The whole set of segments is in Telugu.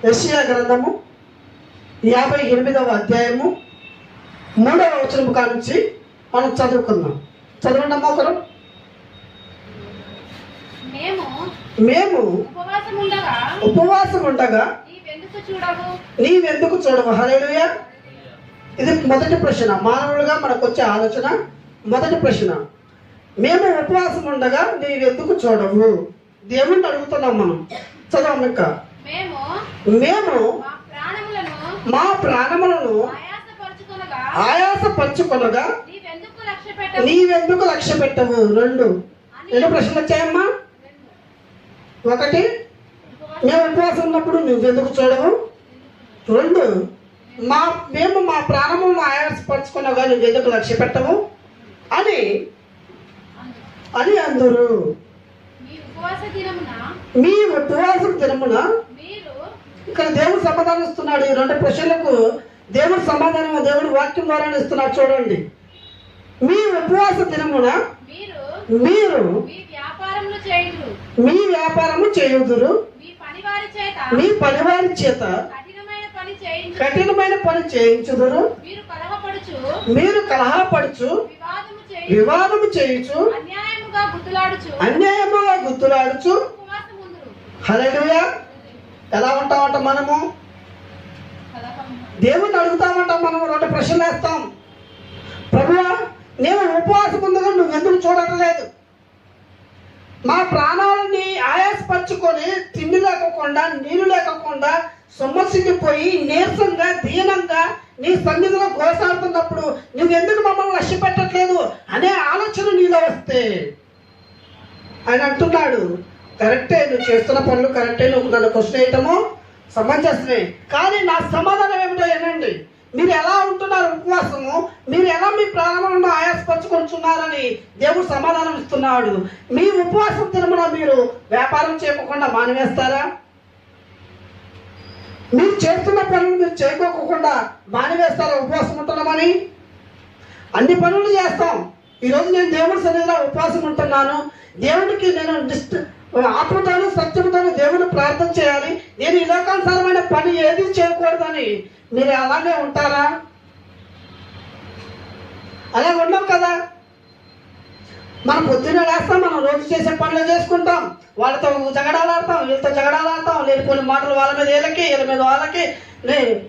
యెషయా గ్రంథము 58వ అధ్యాయము 3వ వచనం కానుంచి మనం చదువుకుందాం. చదవండి అమ్మ ఒకరు. మేము ఉపవాసం ఉండగా నీవెందుకు చూడవు? హల్లెలూయా. ఇది మొదటి ప్రశ్న. మానవులుగా మనకు వచ్చే ఆలోచన మొదటి ప్రశ్న. మేము ఉపవాసం ఉండగా నీవెందుకు చూడవు? దేవుణ్ణి అడుగుతున్నాం మనం. చదవం ఇంకా. మేము మా ప్రాణములను ఆయాసపరచుకొనగా నీవెందుకు లక్ష్య పెట్టవు? రెండు ప్రశ్నలు వచ్చాయమ్మా. ఒకటి, మేము ఉపవాసం ఉన్నప్పుడు నువ్వెందుకు చూడవు? రెండు, మేము మా ప్రాణములను ఆయాసపరచుకున్నాగా నువ్వెందుకు లక్ష్య పెట్టవు అని అందరూ. మీ ఉపవాసం దినమున ఇక్కడ దేవుడు సమాధానం ఇస్తున్నాడు. ఈ రెండు ప్రశ్నలకు దేవుడు సమాధానం దేవుడు వాక్యం ద్వారా ఇస్తున్నాడు. చూడండి. మీ ఉపవాస దినమున మీరు మీ వ్యాపారము చేయుదురు, మీ పనివారి చేత కఠినమైన పని చేయించుదురు, మీరు కలహపడుచు వివాదము చేయుచు అన్యాయముగా గుర్తులాడుచు. హల్లెలూయా. ఎలా ఉంటామంట మనము? దేవుణ్ణి అడుగుతామంటాం మనం. రెండు ప్రశ్నలు వేస్తాం. ప్రభువా, నేను ఉపవాసం ఉందగా నువ్వెందుకు చూడట్లేదు? మా ప్రాణాలని ఆయాసపరచుకొని తిండి లేకుండా నీళ్లు లేకుండా సొమ్మసిల్లిపోయి నీరసంగా దీనంగా నీ సన్నిధిలో గోసాడుతున్నప్పుడు నువ్వెందుకు మమ్మల్ని లక్ష్య పెట్టట్లేదు అనే ఆలోచన నీలో వస్తే ఆయన అంటున్నాడు, కరెక్టే, నువ్వు చేస్తున్న పనులు కరెక్టే, నువ్వు నన్ను క్వశ్చన్ వేయటము సమంజసమే. కానీ నా సమాధానం ఏమిటో ఏనండి, మీరు ఎలా ఉంటున్నారు ఉపవాసము, మీరు ఎలా మీ ప్రాణములను ఆయాసపరచుకుంటున్నారని దేవుడు సమాధానం ఇస్తున్నాడు. మీ ఉపవాసం దినమున మీరు వ్యాపారం చేయకుండా మానివేస్తారా? మీరు చేస్తున్న పనులు మీరు చేయకోకుండా మానివేస్తారా ఉపవాసం ఉంటున్నామని? అన్ని పనులు చేస్తాం. ఈరోజు నేను దేవుడి సన్నిధిలో ఉపవాసం ఉంటున్నాను, దేవుడికి నేను ఆత్మతోను సత్యముతోను దేవుని ప్రార్థన చేయాలి, నేను ఈ లోకానుసారమైన పని ఏది చేయకూడదని మీరు అలాగే ఉంటారా? అలా ఉండవు కదా. మనం పొద్దున్న లేస్తాం, మనం రోజు చేసే పనులు చేసుకుంటాం, వాళ్ళతో జగడాలు ఆడతాం, వీళ్ళతో జగడాలు ఆడతాం, లేనిపోయిన మాటలు వాళ్ళ మీద వీళ్ళ మీద వాళ్ళకి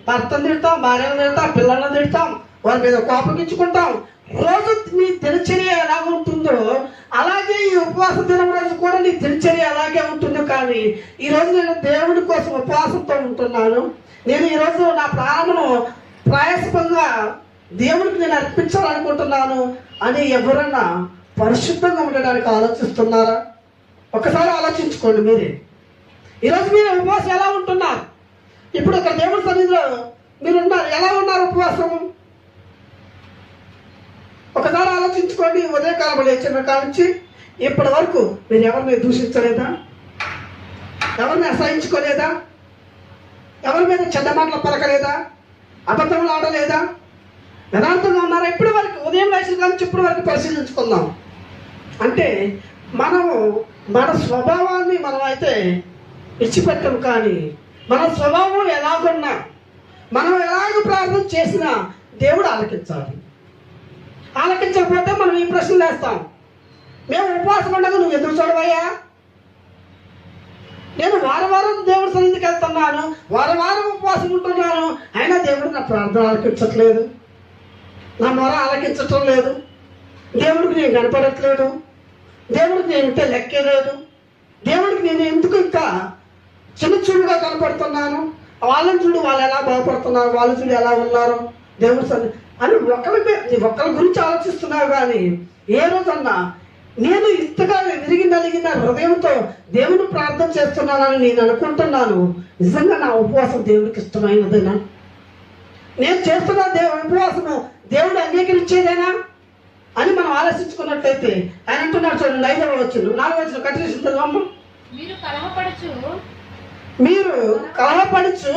భర్తను తిడతాం, భార్యను తిడతాం, పిల్లలను తిడతాం, వాళ్ళ మీద కోపగించుకుంటాం. రోజు నీ దినచర్య ఎలా ఉంటుందో అలాగే ఈ ఉపవాస దినం రోజు కూడా నీ దినచర్య అలాగే ఉంటుంది. కానీ ఈరోజు నేను దేవుడి కోసం ఉపవాసంతో ఉంటున్నాను, నేను ఈరోజు నా ప్రాణమును ప్రయాసంగా దేవుడికి నేను అర్పించాలనుకుంటున్నాను అని ఎవరన్నా పరిశుద్ధంగా ఉండడానికి ఆలోచిస్తున్నారా? ఒకసారి ఆలోచించుకోండి మీరే. ఈరోజు మీరు ఉపవాసం ఎలా ఉంటున్నారు? ఇప్పుడు ఒక దేవుడి సన్నిధిలో మీరు ఉన్నారు, ఎలా ఉన్నారు ఉపవాసం? ఒకసారి ఆలోచించుకోండి. ఉదయకాలం లేచిన కానించి ఇప్పటి వరకు మీరు ఎవరిని దూషించలేదా? ఎవరిని అసహించుకోలేదా? ఎవరి మీద చెడ్డ మాటలు పలకలేదా? అబద్ధములు ఆడలేదా? యథార్థంగా ఉన్నారా? ఇప్పటి వరకు ఉదయం లేచిన కానించి ఇప్పటి వరకు పరిశీలించుకుందాం. అంటే మనము మన స్వభావాన్ని మనం అయితే విడిచిపెట్టం. కానీ మన స్వభావం ఎలాగున్నా, మనం ఎలాగ ప్రార్థన చేసినా దేవుడు ఆలకించాలి. ఆలకించకపోతే మనం ఈ ప్రశ్నలు వేస్తాం. మేము ఉపవాసం ఉండగా నువ్వు ఎదురు చూడవయ్యా? నేను వారం దేవుడి సన్నిధికి వెళ్తున్నాను, వారం ఉపవాసం ఉంటున్నాను, అయినా దేవుడు నా ప్రార్థన ఆలకించట్లేదు, నా మొర ఆలకించటం లేదు, దేవుడికి నేను కనపడట్లేదు, దేవుడికి నేను ఇంటే లెక్కే లేదు, దేవుడికి నేను ఎందుకు ఇంకా చిన్నచూడుగా కనపడుతున్నాను, వాళ్ళని చూడు వాళ్ళు ఎలా బాగుపడుతున్నారు, వాళ్ళు చూడు ఎలా ఉన్నారు దేవుడి సన్నిధి అని ఒకరి గురించి ఆలోచిస్తున్నావు. కానీ ఏ రోజన్నా నేను ఇంతగా విరిగి నలిగిన హృదయంతో దేవుని ప్రార్థన చేస్తున్నానని నేను అనుకుంటున్నాను, నిజంగా నా ఉపవాసం దేవుడికి ఇష్టమైనదేనా? నేను చేస్తున్న ఉపవాసము దేవుడు అంగీకరించేదేనా అని మనం ఆలోచించుకున్నట్లయితే ఆయన అంటున్నాడు. చూడండి 5వ వచనం 4వ వచనం కంటిన్యూషన్ చదవమ్మ. మీరు కలహపడుచు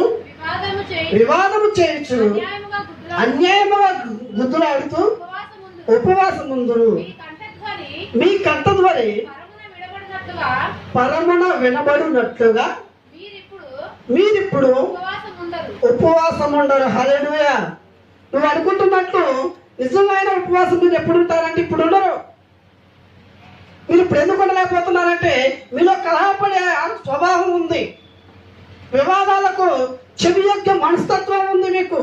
వివాదము చేయుచు అన్యాయముగా గుద్దులాడుతూ ఉపవాసం ముందురు, మీ కంఠధ్వని పరమున వినబడినట్లుగా మీరిప్పుడు ఉపవాసం ఉండరు. ఉపవాసం ఉండరు. హల్లెలూయా. నువ్వు అనుకుంటున్నట్లు నిజమైన ఉపవాసం మీరు ఎప్పుడు ఉంటారంటే ఇప్పుడు ఉండరు. మీరు ఇప్పుడు ఎందుకు ఉండలేకపోతున్నారంటే మీలో కలహపడే స్వభావం ఉంది, వివాదాలకు చెవియొగ్గ మనస్తత్వం ఉంది, మీకు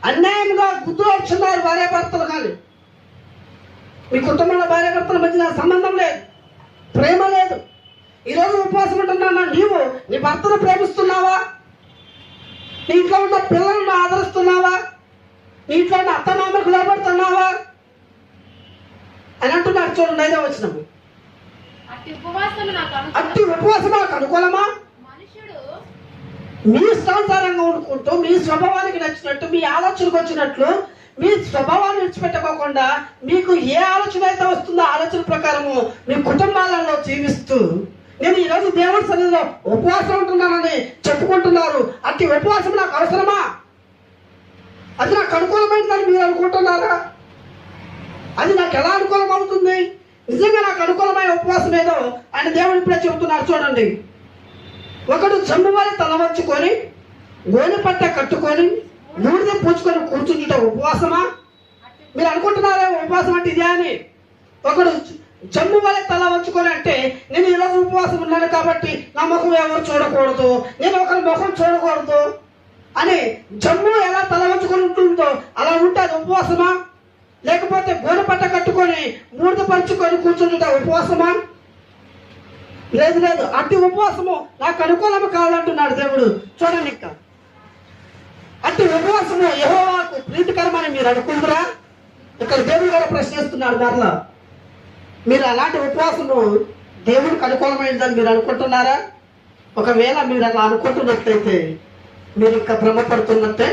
అన్యాయంగా గుర్తువచ్చున్నారు భార్యాభర్తలు. కానీ మీ కుటుంబంలో భార్యాభర్తల మధ్య సంబంధం లేదు, ప్రేమ లేదు. ఈరోజు ఉపవాసం ఉంటున్నా, నీవు నీ భర్తను ప్రేమిస్తున్నావా? నీ ఇంట్లో ఉన్న పిల్లలను ఆదరిస్తున్నావా? నీ ఇంట్లో ఉన్న అత్తమామలకు లోపడుతున్నావా అని అంటున్నాడు. చూడండి 5వ వచనం. అట్టి ఉపవాసం నాకు అనుకూలమా? మనుషుడు మీ ఇష్టానుసారంగా వండుకుంటూ మీ స్వభావానికి నచ్చినట్టు మీ ఆలోచనకు వచ్చినట్లు మీ స్వభావాన్ని విడిచిపెట్టుకోకుండా మీకు ఏ ఆలోచన అయితే వస్తుందో ఆలోచన ప్రకారము మీ కుటుంబాలలో జీవిస్తూ నేను ఈరోజు దేవుడి సన్నిధిలో ఉపవాసం ఉంటున్నానని చెప్పుకుంటున్నారు. అట్టి ఉపవాసం నాకు అవసరమా? అది నాకు అనుకూలమైందని మీరు అనుకుంటున్నారా? అది నాకు ఎలా అనుకూలం అవుతుంది? నిజంగా నాకు అనుకూలమైన ఉపవాసం ఏదో ఆయన దేవుడు ఇప్పుడే చెబుతున్నారు. చూడండి, ఒకడు జమ్ము వారి తల వంచుకొని గోనె పట్ట కట్టుకొని బూడిద పూచుకొని కూర్చుంటే ఉపవాసమా? మీరు అనుకుంటున్నారా ఉపవాసం అంటే ఇదే అని? ఒకడు జమ్ము వలె తల వంచుకొని అంటే నేను ఈరోజు ఉపవాసం ఉన్నాను కాబట్టి నా ముఖం ఎవరు చూడకూడదు, నేను ఒకరి ముఖం చూడకూడదు అని జమ్ము ఎలా తల వంచుకొని ఉంటుందో అలా ఉంటే అది ఉపవాసమా? లేకపోతే గోనె పట్ట కట్టుకొని బూడిద పరుచుకొని కూర్చుంటే ఉపవాసమా? లేదు లేదు, అట్టి ఉపవాసము నాకు అనుకూలము కాదంటున్నాడు దేవుడు. చూడండి, ఇంకా అట్టి ఉపవాసము యెహోవాకు ప్రీతికరమని మీరు అనుకుంటురా? ఇక్కడ దేవుడు కూడా ప్రశ్నిస్తున్నాడు. మరలా మీరు అలాంటి ఉపవాసము దేవుడికి అనుకూలమైందని మీరు అనుకుంటున్నారా? ఒకవేళ మీరు అలా అనుకుంటున్నట్లయితే మీరు ఇంకా భ్రమపడుతున్నట్టే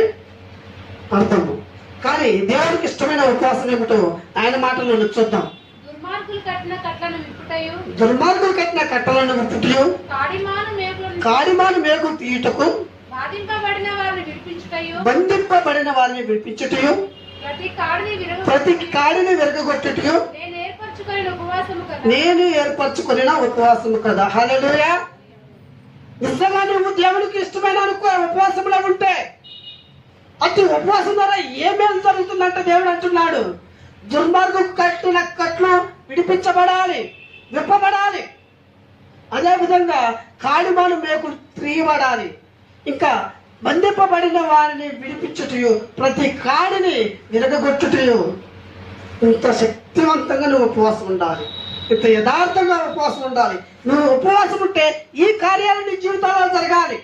అర్థము. కానీ దేవుడికి ఇష్టమైన ఉపవాసం ఏమిటో ఆయన మాటలను చూద్దాం. దుర్మార్గులు కట్టిన కట్లను విప్పుటయు కాడిమాను మేకు తీయుటకు బాధింపబడిన వారిని విడిపించుటయు ప్రతి కాడిని విరగొట్టుటయు నేను ఏర్పరచుకొనిన ఉపవాసము కదా. హల్లెలూయా. నిజంగా నువ్వు దేవుడికి ఇష్టమైన ఉపవాసంలో ఉంటే అతి ఉపవాసం ద్వారా ఏమేమి జరుగుతుందంటే దేవుడు అంటున్నాడు, దుర్మార్గం కట్టిన కట్లు విడిపించబడాలి, విప్పబడాలి. అదేవిధంగా కాడిమాను మేకులు తీయబడాలి. ఇంకా బంధింపబడిన వారిని విడిపించుటయు ప్రతి కాడిని విరగొట్టుటయు. ఇంత శక్తివంతంగా నువ్వు ఉపవాసం ఉండాలి, ఇంత యథార్థంగా ఉపవాసం ఉండాలి. నువ్వు ఉపవాసం ఉంటే ఈ కార్యాలు నీ జీవితంలో జరగాలి.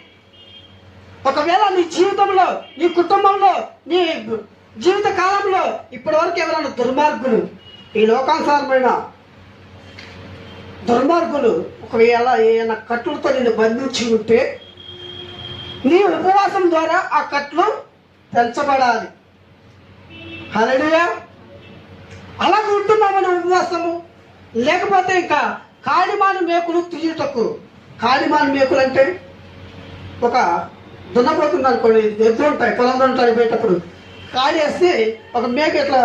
ఒకవేళ నీ జీవితంలో, నీ కుటుంబంలో, నీ జీవిత కాలంలో ఇప్పటి వరకు ఎవరైనా దుర్మార్గులు, ఈ లోకానుసారమైన దుర్మార్గులు ఒకవేళ ఏమైనా కట్టులతో నిన్ను బంధించి ఉంటే నీ ఉపవాసం ద్వారా ఆ కట్లు తెంచబడాలి. హల్లెలూయా. అలా ఉంటున్నామని ఉపవాసము. లేకపోతే ఇంకా కాడిమాను మేకులు తీయుటకు. కాడిమాను మేకులు అంటే ఒక దున్నపోతుంది అనుకోండి, ఎద్దులు ఉంటాయి, పొలంలో ఉంటాయి, పోయేటప్పుడు కాడి వేస్తే ఒక మేక ఇట్లా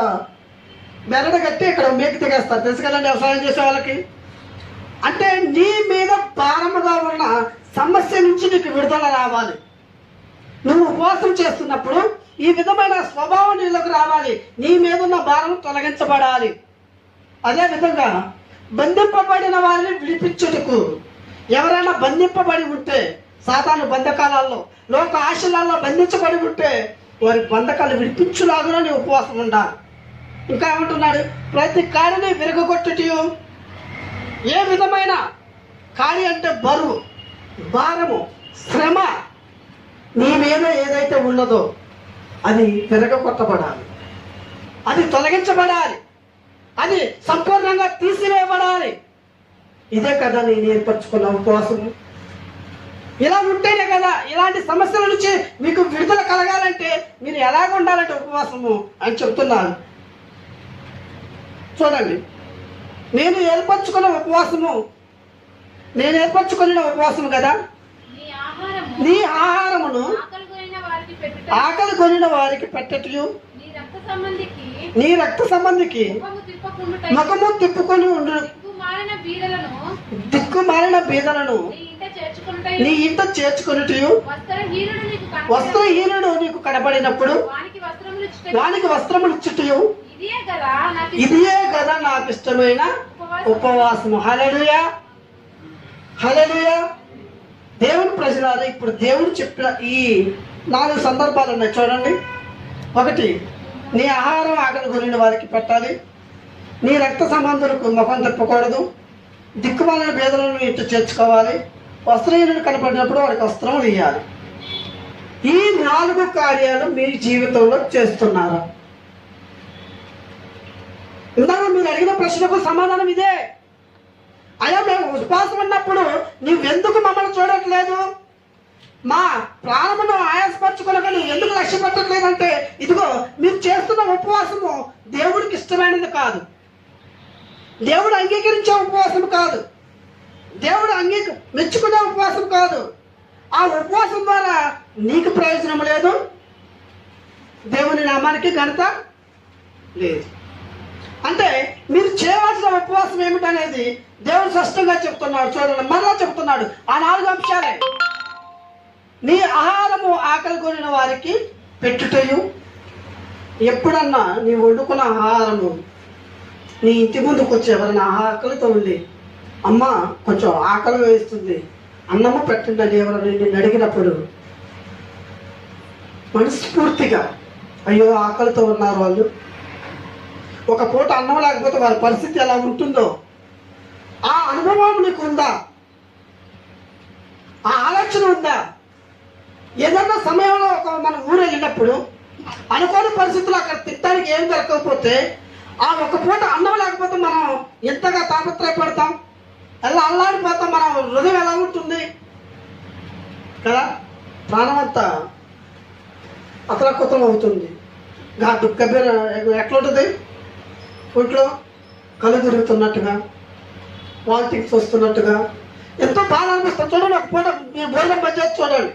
బెరడ కట్టి ఇక్కడ మేక తెగేస్తారు, తెలుసు కదండి వ్యవసాయం చేసే వాళ్ళకి. అంటే నీ మీద భారముగా ఉన్న సమస్య నుంచి నీకు విడుదల రావాలి. నువ్వు ఉపవాసం చేస్తున్నప్పుడు ఈ విధమైన స్వభావం నీళ్ళకు రావాలి, నీ మీద ఉన్న భారం తొలగించబడాలి. అదేవిధంగా బంధింపబడిన వారిని విడిపించుటకు. ఎవరైనా బంధింపబడి ఉంటే, సాతాను బంధకాలలో, లోక ఆశలలో బంధించబడి ఉంటే వారి బంధకాలు విడిపించులాగా నీ ఉపవాసం ఉండాలి. ఇంకా ఏమంటున్నాడు, ప్రతి కాడిని విరగొట్టుటయు. ఏ విధమైన కాడి అంటే బరువు, భారము, శ్రమ నీ మీద ఏదైతే ఉన్నదో అది విరగొట్టబడాలి, అది తొలగించబడాలి, అది సంపూర్ణంగా తీసివేయబడాలి. ఇదే కదా నేను ఏర్పరచుకున్న ఉపవాసము. ఇలా ఉంటేనే కదా ఇలాంటి సమస్యల నుంచి మీకు విడుదల కలగాలంటే మీరు ఎలాగ ఉండాలంటే ఉపవాసము అని చెప్తున్నాను. చూడండి, నేను ఏర్పరచుకున్న ఉపవాసము కదా, నీ ఆహారమును ఆకలి కొనిన వారికి పెట్టటయు, నీ రక్త సంబంధికి ముఖము తిప్పుకొని ఉండు, దిక్కుమాలిన బీదలను చేర్చుకుంటాయు నీ ఇంట చేర్చుకున్నట్టు వస్త్రహీనుడు నీకు కనబడినప్పుడు వానికి వస్త్రములు ఇచ్చుటయు ఇదియే కదా నాకు ఇష్టమైన ఉపవాసము. హల్లెలూయా, హల్లెలూయా. దేవుని ప్రజలారా, ఇప్పుడు దేవుడు చెప్పిన ఈ 4 సందర్భాలు ఉన్నాయి చూడండి. 1, నీ ఆహారం ఆకలి కొనిన వారికి పెట్టాలి. నీ రక్త సంబంధులకు ముఖం తిప్పకూడదు. దిక్కుమాలిన భేదలను ఇటు చేర్చుకోవాలి. వస్త్రహీనుడు కనపడినప్పుడు వారికి వస్త్రం వేయాలి. ఈ 4 కార్యాలు మీ జీవితంలో చేస్తున్నారా? ఇందాక మీరు అడిగిన ప్రశ్నకు సమాధానం ఇదే. అయ్యా, మేము ఉపవాసం ఉన్నప్పుడు నువ్వెందుకు మమ్మల్ని చూడట్లేదు, మా ప్రాణమును ఆయాసపరచుకోలేక నువ్వు ఎందుకు లక్ష్య పెట్టట్లేదంటే, ఇదిగో మీరు చేస్తున్న ఉపవాసము దేవుడికి ఇష్టమైనది కాదు, దేవుడు అంగీకరించే ఉపవాసం కాదు, దేవుడు మెచ్చుకునే ఉపవాసం కాదు. ఆ ఉపవాసం ద్వారా నీకు ప్రయోజనం లేదు, దేవుని నామానికి ఘనత లేదు. అంటే మీరు చేయవలసిన ఉపవాసం ఏమిటనేది దేవుడు స్పష్టంగా చెప్తున్నాడు. చూడండి, మరలా చెప్తున్నాడు. ఆ 4 అంశాలే. నీ ఆహారము ఆకలి కొనిన వారికి పెట్టుటయు. ఎప్పుడన్నా నీ వండుకున్న ఆహారము నీ ఇంటి ముందుకు వచ్చి ఎవరైనా ఆకలితో ఉండి, అమ్మ కొంచెం ఆకలి వేస్తుంది, అన్నము పెట్టండి అని ఎవరైనా నేను అడిగినప్పుడు మనస్ఫూర్తిగా అయ్యో ఆకలితో ఉన్నారు వాళ్ళు, ఒక పూట అన్నం లేకపోతే వారి పరిస్థితి ఎలా ఉంటుందో ఆ అనుభవం నీకు ఉందా? ఆ ఆలోచన ఉందా? ఏదన్నా సమయంలో మన ఊరు వెళ్ళినప్పుడు అనుకోని పరిస్థితులు అక్కడ తినడానికి ఏం దొరకకపోతే ఆ ఒక పూట అన్నం లేకపోతే మనం ఎంతగా తాపత్రయపడతాం, ఎలా అల్లాడిపోతాం, మన హృదయం ఎలా ఉంటుంది కదా. ప్రాణం అంతా అతలకుతం అవుతుంది. ఎట్లుంటుంది? ఒంట్లో కళ్ళు తిరుగుతున్నట్టుగా, వాంటింగ్స్ వస్తున్నట్టుగా, ఎంతో బాధ అనిపిస్తుంది. చూడండి, ఒక పూట మీరు భోజనం బడ్జెట్ చూడండి,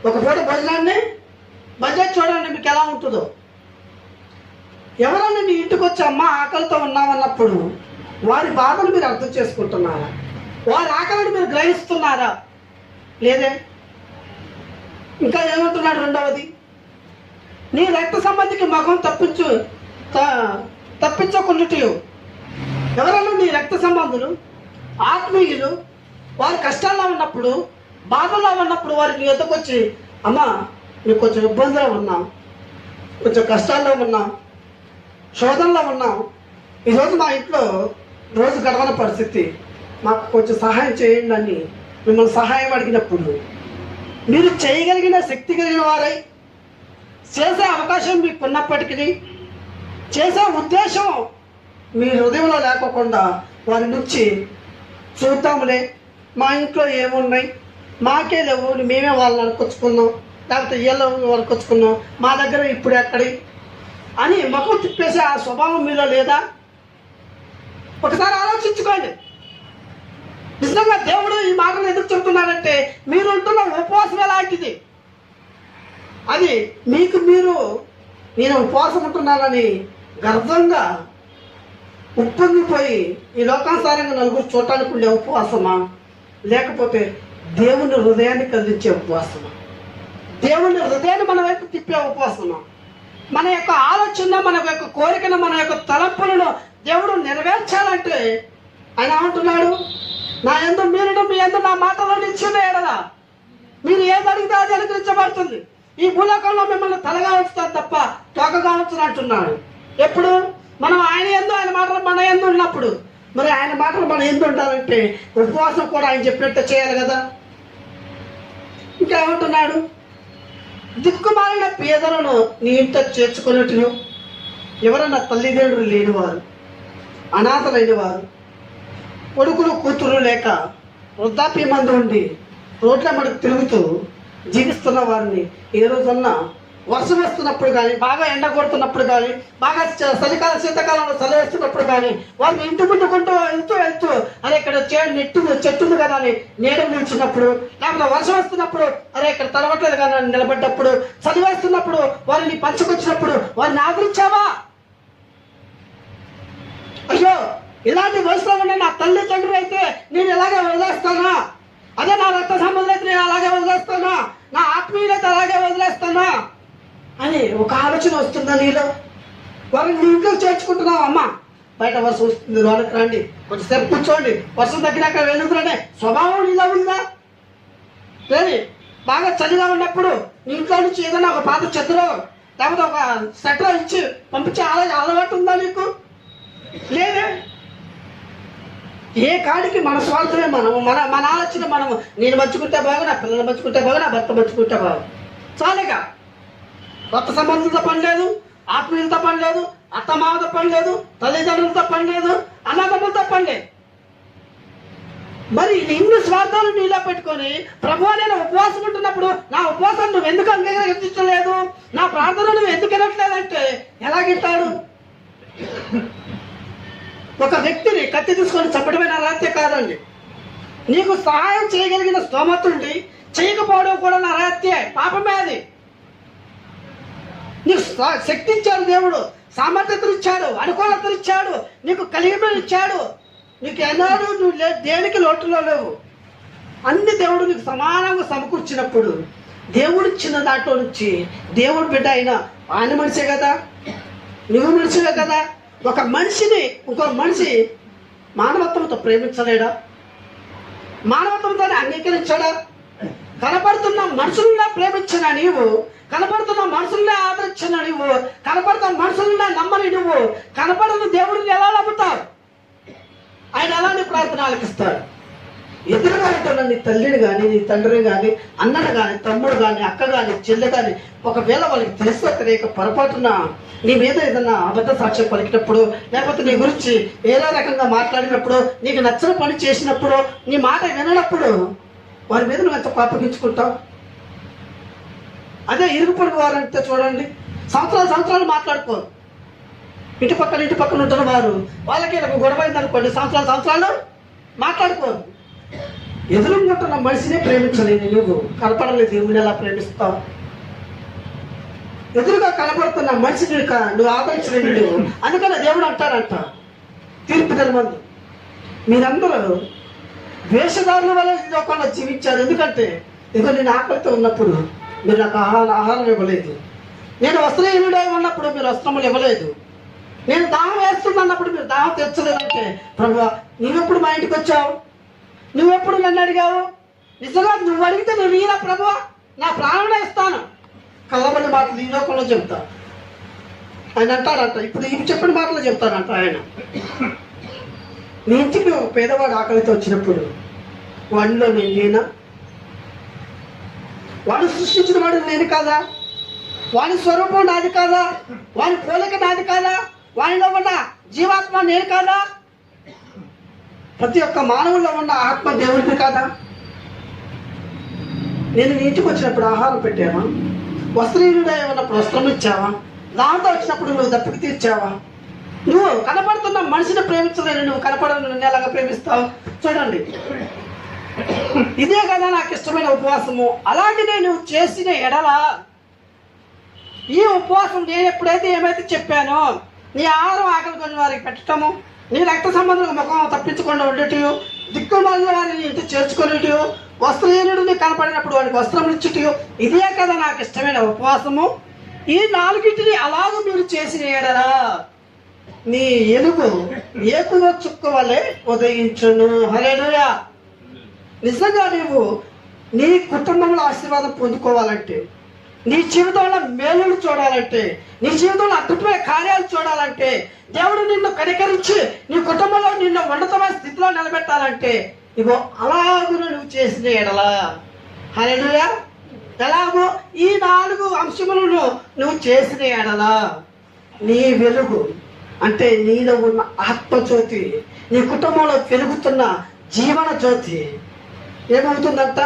ఒక పూట భోజనాన్ని బడ్జెట్ చూడండి మీకు ఎలా ఉంటుందో. ఎవరైనా నీ ఇంటికి వచ్చి అమ్మ ఆకలితో ఉన్నామన్నప్పుడు వారి బాధను మీరు అర్థం చేసుకుంటున్నారా? వారి ఆకలిని మీరు గ్రహిస్తున్నారా? లేదే. ఇంకా ఏమంటున్నాడు? రెండవది, నీ రక్త సంబంధికి మగం తప్పించకుండాటియు. ఎవరైనా నీ రక్త సంబంధులు, ఆత్మీయులు వారి కష్టాల్లో ఉన్నప్పుడు, బాధల్లో ఉన్నప్పుడు వారికి ఎదుకు వచ్చి, అమ్మ నీకు కొంచెం ఇబ్బందిలో ఉన్నాం, కొంచెం కష్టాల్లో ఉన్నాం, శోధనలో ఉన్నాం, ఈరోజు మా ఇంట్లో రోజు గడవని పరిస్థితి, మాకు కొంచెం సహాయం చేయండి అని మిమ్మల్ని సహాయం అడిగినప్పుడు మీరు చేయగలిగిన శక్తి కలిగిన వారై చేసే అవకాశం మీకు ఉన్నప్పటికీ, చేసే ఉద్దేశం మీ హృదయంలో లేకోకుండా వారి నుంచి చూద్దాంలే, మా ఇంట్లో ఏమున్నాయి, మాకే లేవు, మేమే వాళ్ళని అనుకొచ్చుకున్నాం, లేకపోతే వీళ్ళ అనుకొచ్చుకున్నాం, మా దగ్గర ఇప్పుడు ఎక్కడి అని ముఖం తిప్పేసే ఆ స్వభావం మీలో లేదా? ఒకసారి ఆలోచించుకోండి. నిజంగా దేవుడు ఈ మాటలు ఎందుకు చెప్తున్నారంటే, మీరు ఉంటున్న ఉపవాసం ఎలాంటిది, అది మీకు నేను ఉపవాసం ఉంటున్నానని గర్వంగా ఉప్పొంగిపోయి ఈ లోకానుసారంగా నలుగురు చూడటానికి ఉండే ఉపవాసమా, లేకపోతే దేవుని హృదయాన్ని కదిలించే ఉపవాసమా, దేవుని హృదయాన్ని మన వైపు తిప్పే ఉపవాసమా? మన యొక్క ఆలోచన, మన యొక్క కోరికను, మన యొక్క తలంపులను దేవుడు నెరవేర్చాలంటే ఆయన ఏమంటున్నాడు? నా యందు మీరును మీ యందు నా మాటలో నిలిచిన ఎడల మీరు ఏది అడిగితే అది అనుగ్రహించబడుతుంది. ఈ భూలోకంలో మిమ్మల్ని తలగా ఉంచుతారు తప్ప తోకగా ఉంచుని అంటున్నాడు. ఎప్పుడు? మనం ఆయన యందు, ఆయన మాటలు మన యందు ఉన్నప్పుడు. మరి ఆయన మాటలు మన యందు ఉండాలంటే ఉపవాసం కూడా ఆయన చెప్పినట్టు చేయాలి కదా. ఇంకా ఏమంటున్నాడు? దిక్కుమాలిన పేదలను నీ ఇంట చేర్చుకున్నట్టు. ఎవరన్నా తల్లిదండ్రులు లేనివారు, అనాథలైన వారు, కొడుకులు కూతురు లేక వృద్ధాప్యమందు ఉండి రోడ్ల మనకు తిరుగుతూ జీవిస్తున్న వారిని ఏ రోజన్నా వర్షం వస్తున్నప్పుడు కానీ, బాగా ఎండ కొడుతున్నప్పుడు కానీ, బాగా చలికాలం శీతాకాలంలో చలి వేస్తున్నప్పుడు కానీ వారిని ఇంటి ముందుకుంటూ వెళ్తూ అరే ఇక్కడ చెట్టు ఉంది కదా అని నీడ నిలిచినప్పుడు, లేకపోతే వర్షం వస్తున్నప్పుడు అరే ఇక్కడ తడవట్లేదు కదా అని నిలబడ్డప్పుడు, చలి వేస్తున్నప్పుడు వారిని పంచుకొచ్చినప్పుడు వారిని ఆదరించావా? అయ్యో ఇలాంటి వయసులో ఉన్న నా తల్లిదండ్రులు అయితే నేను ఇలాగే వదిలేస్తానా అదే నా రక్త సంబంధులైతే నేను అలాగే వదిలేస్తానా, నా ఆత్మీయులైతే అలాగే వదిలేస్తానా అని ఒక ఆలోచన వస్తుందా నీలో? వారిని నీ ఇంట్లో చేర్చుకుంటున్నావు. అమ్మ బయట వర్షం వస్తుంది, లోనకి రండి, కొంచెంసేపు కూర్చోండి, వర్షం తగ్గినాక వెనుకనే స్వభావం నీలో ఉందా? లేదు. బాగా చలిగా ఉన్నప్పుడు నీ ఇంట్లో నుంచి ఏదైనా ఒక పాత చెద్దరో లేకపోతే ఒక స్వెటర్ ఇచ్చి పంపించే అలవాటు ఉందా నీకు? లేదే. ఏ కాడికి మన స్వార్థమే, మన ఆలోచన మనము, నేను మంచుకుంటే బాగా, నా పిల్లలు మంచుకుంటే బాగా, నా భర్త మంచుకుంటే బాగా, చాలేగా. కొత్త సంబంధులతో పని లేదు, ఆత్మీయులతో పని లేదు, అత్తమామతో పని లేదు, తల్లిదండ్రులతో పని లేదు, అన్నదమ్ములతో పని లేదు. మరి ఇన్ని స్వార్థాలు నీలో పెట్టుకొని ప్రభువా నేను ఉపవాసం ఉంటున్నప్పుడు నా ఉపవాసం నువ్వు ఎందుకు అంగీకరించలేదు, నా ప్రార్థన నువ్వు ఎందుకు వినట్లేదంటే ఎలాగిట్టాడు? ఒక వ్యక్తిని కత్తి తీసుకొని చంపడమే నరహత్య కాదండి. నీకు సహాయం చేయగలిగిన స్తోమతుండి చేయకపోవడం కూడా నరహత్యే, పాపమే అది. నీకు శక్తి ఇచ్చాడు దేవుడు, సామర్థ్యతలు ఇచ్చాడు, అనుకూలతలు ఇచ్చాడు, నీకు కలిగిన ఇచ్చాడు. నీకు ఎన్నాడు నువ్వు దేనికి లోటులో లేవు. అన్ని దేవుడు నీకు సమానంగా సమకూర్చినప్పుడు దేవుడు ఇచ్చిన దాంట్లో నుంచి దేవుడు బిడ్డ అయినా ఆయన మనిషే కదా, నువ్వు మనిషివే కదా. ఒక మనిషిని ఇంకొక మనిషి మానవత్వంతో ప్రేమించలేడా? మానవత్వంతో అంగీకరించాడా? కనపడుతున్న మనుషుల్లా ప్రేమించిన నీవు, కనపడుతున్న మనుషుల్నే ఆదరించిన నువ్వు, కనపడుతున్న మనుషుల్నే నమ్మని నువ్వు, కనపడని దేవుడిని ఎలా నమ్ముతావు? ఆయన అలాంటి ప్రార్థన ఆలకిస్తాడు. ఎదురుగా ఉంటున్న నీ తల్లిని కానీ, నీ తండ్రిని కానీ, అన్నను కానీ, తమ్ముడు కానీ, అక్క కానీ, చెల్లె కానీ, ఒకవేళ వాళ్ళకి తెలుసో తెలియక పొరపాటున నీ మీద ఏదన్నా అబద్ధ సాక్ష్యం పలికినప్పుడు, లేకపోతే నీ గురించి ఏదో రకంగా మాట్లాడినప్పుడు, నీకు నచ్చిన పని చేసినప్పుడు, నీ మాట విననప్పుడు వారి మీద నువ్వు ఎంత కోపగించుకుంటావు? అదే ఇరుగు పొరుగు వారంటే చూడండి, సంవత్సరాలు మాట్లాడుకోరు. ఇంటి పక్కన ఉంటున్న వారు వాళ్ళకి నాకు గొడవ అయిందనుకోండి, సంవత్సరాలు మాట్లాడుకోరు. ఎదురుంటున్న మనిషినే ప్రేమించలేదు నువ్వు, కనపడలేదు దేవుని ఎలా ప్రేమిస్తావు? ఎదురుగా కనపడుతున్న మనిషిని నువ్వు ఆదరించలేదు నువ్వు. అందుకనే దేవుడు అంటాడంట తీర్పు దినమందు, మీరందరూ వేషధారుల వల్ల లోకంలో జీవించారు. ఎందుకంటే ఇదిగో నేను ఆకలితో ఉన్నప్పుడు మీరు నాకు ఆహారం ఇవ్వలేదు, నేను వస్త్రహీనుడై ఉన్నప్పుడు మీరు వస్త్రములు ఇవ్వలేదు, నేను దాహం వేస్తున్నప్పుడు మీరు దాహం తెచ్చలేదంటే ప్రభువా నువ్వెప్పుడు మా ఇంటికి వచ్చావు, నువ్వెప్పుడు నన్ను అడిగావు? నిజంగా నువ్వు అడిగితే నేను ఈయన ప్రభువా నా ప్రాణమే ఇస్తాను. కళ్ళబడి మాటలు ఈ లోకంలో చెప్తా ఆయన అంటాడంట. ఇప్పుడు ఇవి చెప్పిన మాటలు చెప్తాడంట ఆయన. నీ ఇంటికి ఒక పేదవాడు ఆకలితో వచ్చినప్పుడు వాడిలో నేను లేనా? వాడు సృష్టించిన వాడు నేను కాదా? వాని స్వరూపం నాది కాదా? వాని పోలిక నాది కాదా? వానిలో ఉన్న జీవాత్మ నేను కాదా? ప్రతి ఒక్క మానవుల్లో ఉన్న ఆత్మ దేవుడిది కాదా? నేను నీ ఇంటికి వచ్చినప్పుడు ఆహారం పెట్టావా? వస్త్రహీనుడై ఉన్నప్పుడు వస్త్రం ఇచ్చావా? దాంతో వచ్చినప్పుడు నువ్వు దప్పికి తీర్చావా? నువ్వు కనపడుతున్న మనిషిని ప్రేమించలేని నువ్వు కనపడని నన్ను ఎలాగా ప్రేమిస్తావు? చూడండి, ఇదే కదా నాకు ఇష్టమైన ఉపవాసము. అలాగే నువ్వు చేసిన ఎడల ఈ ఉపవాసం నేను ఎప్పుడైతే ఏమైతే చెప్పానో, నీ ఆహారం ఆకలి కొన్ని వారికి పెట్టడము, నీ రక్త సంబంధులకు ముఖం తప్పించకుండా ఉండేటివి, దిక్కుమాలిన వారిని ఇంటి చేర్చుకునేటి, వస్త్రహీనుడిని కనపడినప్పుడు వాడికి వస్త్రం ఇచ్చుటి, ఇదే కదా నాకు ఇష్టమైన ఉపవాసము. ఈ నాలుగింటిని అలాగూ మీరు చేసిన ఎడలా నీ ఎలుగు ఏకువ చుక్క వలె ఉదయించును. హల్లెలూయా. నిజంగా నీవు నీ కుటుంబంలో ఆశీర్వాదం పొందుకోవాలంటే, నీ జీవితంలో మేలులు చూడాలంటే, నీ జీవితంలో అద్భుతమైన కార్యాలు చూడాలంటే, దేవుడు నిన్ను కనికరించి నీ కుటుంబంలో నిన్ను ఉన్నతమైన స్థితిలో నిలబెట్టాలంటే ఇగో అలాగూ నువ్వు చేసిన ఎడలా. హల్లెలూయా. ఎలాగో ఈ 4 అంశములను నువ్వు చేసిన ఎడలా నీ వెలుగు అంటే నీలో ఉన్న ఆత్మజ్యోతి, నీ కుటుంబంలో పెరుగుతున్న జీవన జ్యోతి ఏమవుతుందంట?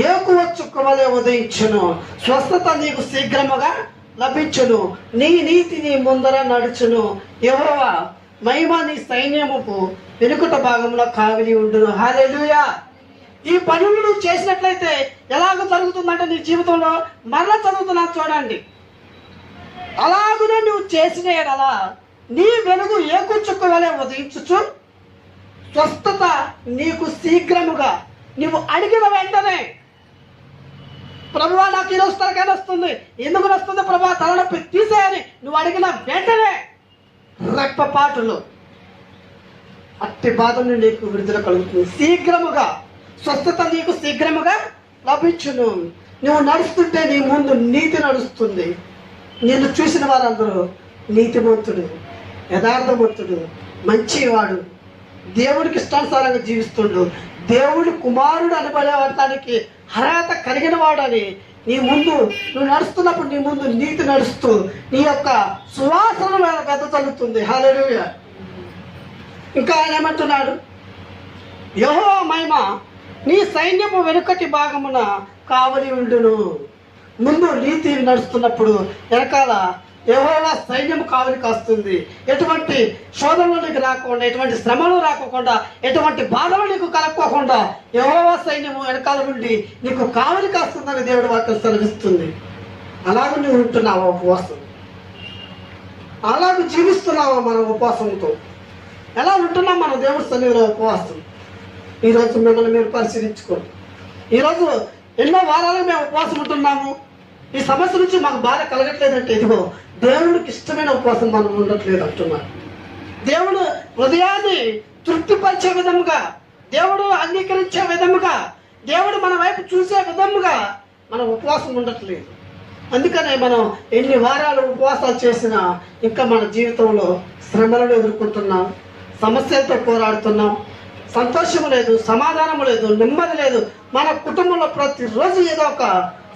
ఏకువ చుక్క వలె ఉదయించును, స్వస్థత నీకు శీఘ్రముగా లభించును, నీ నీతి నీ ముందర నడుచును, యెహోవా మహిమ నీ సైన్యముకు వెనుకట భాగంలో కావిలి ఉండును. హల్లెలూయా. ఈ పనులు నువ్వు చేసినట్లయితే ఎలాగ జరుగుతుందంటే నీ జీవితంలో మరలా చదువుతున్నా చూడండి, అలాగునే నువ్వు చేసిన ఎడలా నీ వెలుగు ఏకు చుక్క వలె ఉదయించుచు, స్వస్థత నీకు శీఘ్రముగా నువ్వు అడిగిన వెంటనే ప్రభువా నాకు ఈరోజు తలకాయ వస్తుంది, ఎందుకు వస్తుంది ప్రభువా తలనొప్పి తీసేయని నువ్వు అడిగిన వెంటనే రెప్పపాటులో అట్టి బాధ నుండి నీకు విడుదల కలుగుతుంది. శీఘ్రముగా స్వస్థత నీకు శీఘ్రముగా లభించును. నువ్వు నడుస్తుంటే నీ ముందు నీతి నడుస్తుంది. నిన్ను చూసిన వారందరూ నీతిమంతుడు, యథార్థవంతుడు, మంచివాడు, దేవుడికి ఇష్టానుసారంగా జీవిస్తుండు, దేవుడి కుమారుడు అనబడేవాడానికి అర్హత కలిగిన వాడని నీ ముందు నువ్వు నడుస్తున్నప్పుడు నీ ముందు నీతి నడుస్తూ నీ యొక్క సువాసన వెదజల్లుతుంది. హల్లెలూయా. ఇంకా ఆయన ఏమంటున్నాడు? యెహోవా మహిమ నీ సైన్యము వెనుకటి భాగమున కావలి ఉండును. ముందు నీతి నడుస్తున్నప్పుడు వెనకాల యెహోవా సైన్యం కావలి కాస్తుంది. ఎటువంటి శోధనలు నీకు రాకుండా, ఎటువంటి శ్రమలు రాకోకుండా, ఎటువంటి బాధలు నీకు కలక్కోకుండా యెహోవా సైన్యము వెనకాల నుండి నీకు కావలి కాస్తుందని దేవుడి వాక్యం సెలవిస్తుంది. అలాగ నువ్వు ఉంటున్నావా ఉపవాసం? అలాగ జీవిస్తున్నావా మన ఉపవాసంతో? ఎలా ఉంటున్నాం మన దేవుడి సన్నిధిలో ఉపవాసం? ఈరోజు మిమ్మల్ని మీరు పరిశీలించుకోండి. ఈరోజు ఎన్నో వారాలు మేము ఉపవాసం ఉంటున్నాము, ఈ సమస్య నుంచి మాకు బాధ కలగట్లేదంటే ఇదిగో దేవుడికి ఇష్టమైన ఉపవాసం మనం ఉండట్లేదు అంటున్నారు. దేవుడు హృదయాన్ని తృప్తిపరిచే విధముగా, దేవుడు అంగీకరించే విధముగా, దేవుడు మన వైపు చూసే విధముగా మనం ఉపవాసం ఉండట్లేదు. అందుకనే మనం ఎన్ని వారాలు ఉపవాసాలు చేసినా ఇంకా మన జీవితంలో శ్రమలను ఎదుర్కొంటున్నాం, సమస్యలతో పోరాడుతున్నాం, సంతోషం లేదు, సమాధానం లేదు, నెమ్మది లేదు. మన కుటుంబంలో ప్రతిరోజు ఏదో ఒక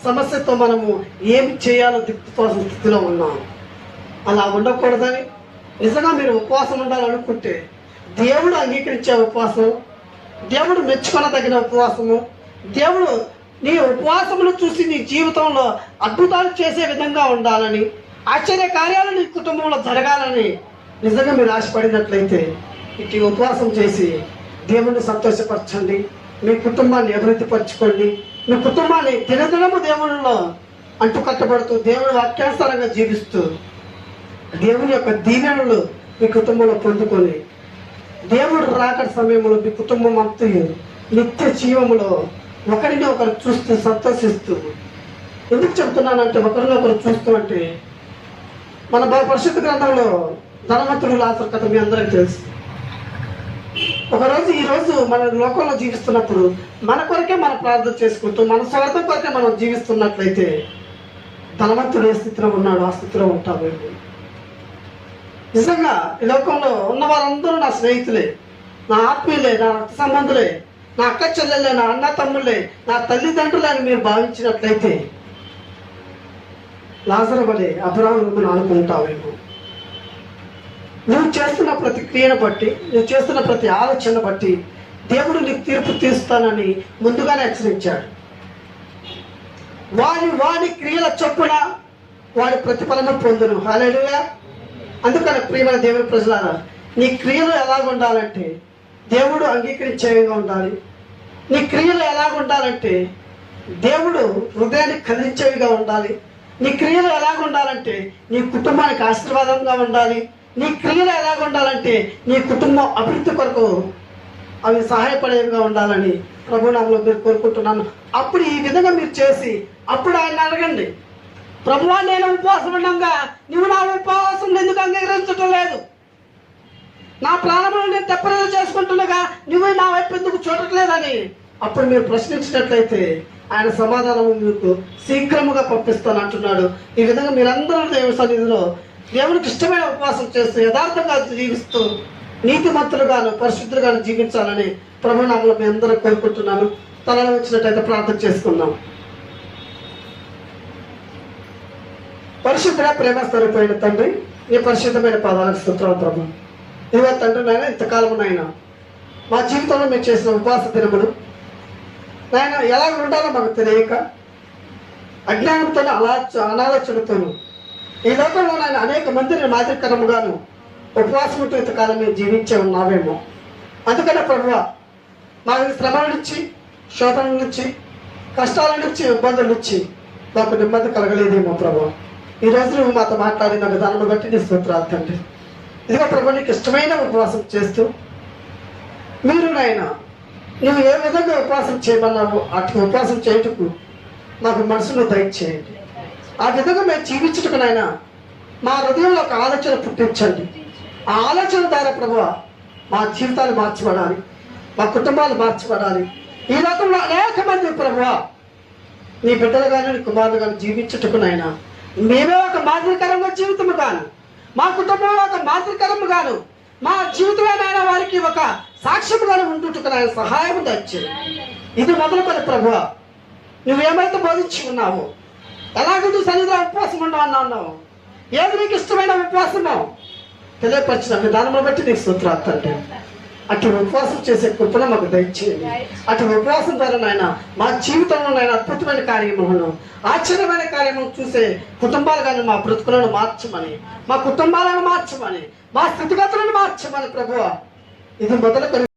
సమస్యతో మనము ఏమి చేయాలో దిక్కుతోసిన స్థితిలో ఉన్నాం. అలా ఉండకూడదని నిజంగా మీరు ఉపవాసం ఉండాలనుకుంటే దేవుడు అంగీకరించే ఉపవాసం, దేవుడు మెచ్చుకొనదగిన ఉపవాసము, దేవుడు నీ ఉపవాసమును చూసి నీ జీవితంలో అద్భుతాలు చేసే విధంగా ఉండాలని, ఆశ్చర్య కార్యాలు నీ కుటుంబంలో జరగాలని నిజంగా మీరు ఆశపడినట్లయితే ఇటు ఉపవాసం చేసి దేవుణ్ణి సంతోషపరచండి. మీ కుటుంబాన్ని అభివృద్ధి పరచుకోండి. మీ కుటుంబాన్ని దినదినము దేవునిలో అంటుకట్టబడుతూ దేవుని వాక్యానుసారంగా జీవిస్తూ దేవుని యొక్క దీవెనలు మీ కుటుంబంలో పొందుకొని దేవుడు రాకడ సమయంలో మీ కుటుంబం అంతా నిత్య జీవములో ఒకరిని ఒకరు చూస్తూ సంతోషిస్తూ. ఎందుకు చెప్తున్నానంటే ఒకరిని ఒకరు చూస్తూ అంటే మన పరిశుద్ధ గ్రంథంలో ధనవంతుడు లాజరు కథ మీ అందరికీ తెలుసు. ఒకరోజు ఈరోజు మన లోకంలో జీవిస్తున్నప్పుడు మన కొరకే మనం ప్రార్థన చేసుకుంటూ మన స్వార్థం కొరకే మనం జీవిస్తున్నట్లయితే ధనవంతుడు ఏ స్థితిలో ఉన్నాడు ఆ స్థితిలో ఉంటాము. నిజంగా ఈ లోకంలో ఉన్న వారందరూ నా స్నేహితులే, నా ఆత్మీయులే, నా రక్త సంబంధులే, నా అక్క చెల్లెలే, నా అన్న తమ్ముళ్ళే, నా తల్లిదండ్రులే అని మీరు భావించినట్లయితే లాజరు వలె అబ్రాహామును అనుకుంటావేమో. నువ్వు చేస్తున్న ప్రతి క్రియను బట్టి, నువ్వు చేస్తున్న ప్రతి ఆలోచన బట్టి దేవుడు నీకు తీర్పు తీస్తానని ముందుగానే హెచ్చరించాడు. వాడి క్రియల చొప్పున వాడి ప్రతిఫలన పొందును. హల్లెలూయా. అందుకని ప్రియమైన దేవుని ప్రజలారా, నీ క్రియలు ఎలాగ ఉండాలంటే దేవుడు అంగీకరించేవిగా ఉండాలి. నీ క్రియలు ఎలాగ ఉండాలంటే దేవుడు హృదయాన్ని కదిలించేవిగా ఉండాలి. నీ క్రియలు ఎలాగ ఉండాలంటే నీ కుటుంబానికి ఆశీర్వాదంగా ఉండాలి. నీ క్రియలు ఎలాగ ఉండాలంటే నీ కుటుంబం అభివృద్ధి కొరకు అవి సహాయపడేవిగా ఉండాలని ప్రభునామంలో మీరు కోరుకుంటున్నాను. అప్పుడు ఈ విధంగా మీరు చేసి అప్పుడు ఆయన అడగండి, ప్రభువా నేను ఉపవాసం ఉండగా నువ్వు నా ఉపవాసం ఎందుకు అంగీకరించడం లేదు? నా ప్రాణములు నేను తెప్పరేలు చేసుకుంటుండగా నువ్వు నా వైపు ఎందుకు చూడట్లేదని అప్పుడు మీరు ప్రశ్నించినట్లయితే ఆయన సమాధానం మీకు శీఘ్రముగా పంపిస్తాను అంటున్నాడు. ఈ విధంగా మీరందరూ దేవుని సన్నిధిలో దేవునికి ఇష్టమైన ఉపవాసం చేస్తూ యథార్థంగా జీవిస్తూ నీతిమంతులుగాను పరిశుద్ధులుగాను జీవించాలని ప్రభునామంలో మీ అందరూ కోరుకుంటున్నాను. తలలో వచ్చినట్టయితే ప్రార్థన చేసుకుందాం. పరిశుద్ధ ప్రేమ స్థిరపోయిన తండ్రి, ఈ పరిశుద్ధమైన పాదాలకు స్తోత్రాలు ప్రభు. ఇదిగో తండ్రి నాయన, ఇంతకాలం నాయన మా జీవితంలో మేము చేసిన ఉపవాస దినములు నాయన ఎలా ఉండాలో మాకు తెలియక అజ్ఞానంతో అనాలోచనతోను ఈ లోకంలో నాయన అనేక మందిని మాదిరికరముగాను ఉపవాసం ఉంటూ ఇంతకాలం మేము జీవించే ఉన్నావేమో. అందుకనే ప్రభువా మా శ్రమల నుంచి, శోధన నుంచి, కష్టాల నుంచి, ఇబ్బందుల నుంచి మాకు నెమ్మది కలగలేదేమో ప్రభువా. ఈరోజు నువ్వు మాతో మాట్లాడిన విధానం బట్టి నీ స్తోత్రాలు తండ్రి. ఇదిగో ప్రభు నీకు ఇష్టమైన ఉపవాసం చేస్తూ మీరు నాయన నువ్వు ఏ విధంగా ఉపవాసం చేయమన్నావు అటు ఉపవాసం చేయుటకు నాకు మనసును దయచేయండి. ఆ విధంగా మేము జీవించుటకు నాయన మా హృదయంలో ఒక ఆలోచన పుట్టించండి. ఆ ఆలోచన ద్వారా ప్రభువా మా జీవితాలు మార్చబడాలి, మా కుటుంబాలు మార్చబడాలి. ఈ లోకంలో అనేక మంది ప్రభువా నీ బిడ్డలు కానీ నీ కుమారులు కానీ జీవించుటకు నాయన మేమే ఒక మాదిరికరంగా జీవితము గాను, మా కుటుంబంలో ఒక మాదిరికరము గాను, మా జీవితమే నాయన వారికి ఒక సాక్ష్యముగాను ఉండుటకు నాయన సహాయం దయచేయండి. ఇది మొదలుకొని ప్రభువా నువ్వేమైతే బోధించి ఉన్నావు, ఎలాగో నువ్వు సన్నిధిలో ఉపవాసం ఉండవన్నా ఉన్నావు, ఏది నీకు ఇష్టమైన ఉపవాసమో తెలియపరిచిన విధానం బట్టి నీకు స్తోత్రాలు తండ్రి. అటు ఉపవాసం చేసే కృపను మాకు దయచేయండి. అటు ఉపవాసం ద్వారా నాయన మా జీవితంలో నాయన అద్భుతమైన కార్యములను ఆశ్చర్యమైన కార్యములను చూసే కుటుంబాలు కానీ మా బ్రతుకులను మార్చమని, మా కుటుంబాలను మార్చమని, మా స్థితిగతులను మార్చమని ప్రభువా ఇది మొదలుకొని